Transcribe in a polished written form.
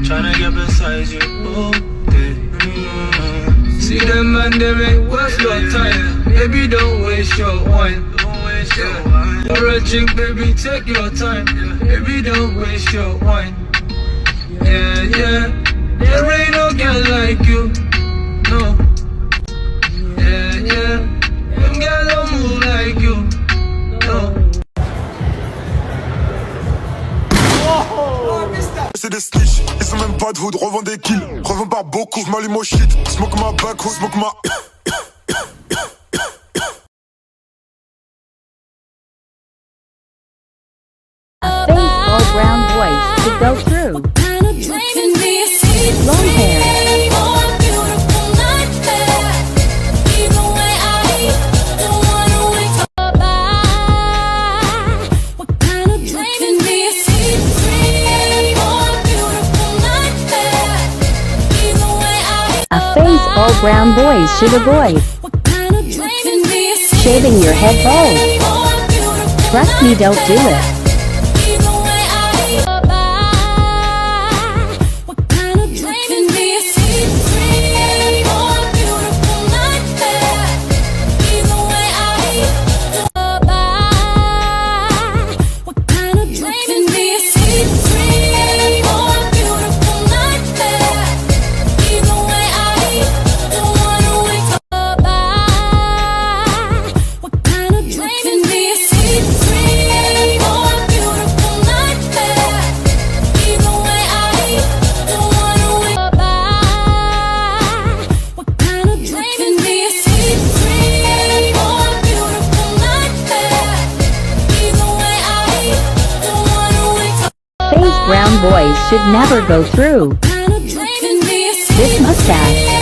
Tryna get beside you, okay. See them man, they ain't worth your time. Baby, don't waste your wine. You're a chick, baby, take your time. Baby, don't waste your wine. Yeah, yeah. There ain't no girl like you. No. Yeah, yeah. Them girls don't move like you. No. C'est des snitch, ils sont même pas de hood, revends des kills, revends par beaucoup, j'm'allume au shit, smoke ma back, smoke ma... Baseball brown voice to go through. Long hair. A phase all brown boys should avoid. Shaving your head bald. Trust me, don't do it. Brown boys should never go through. This mustache.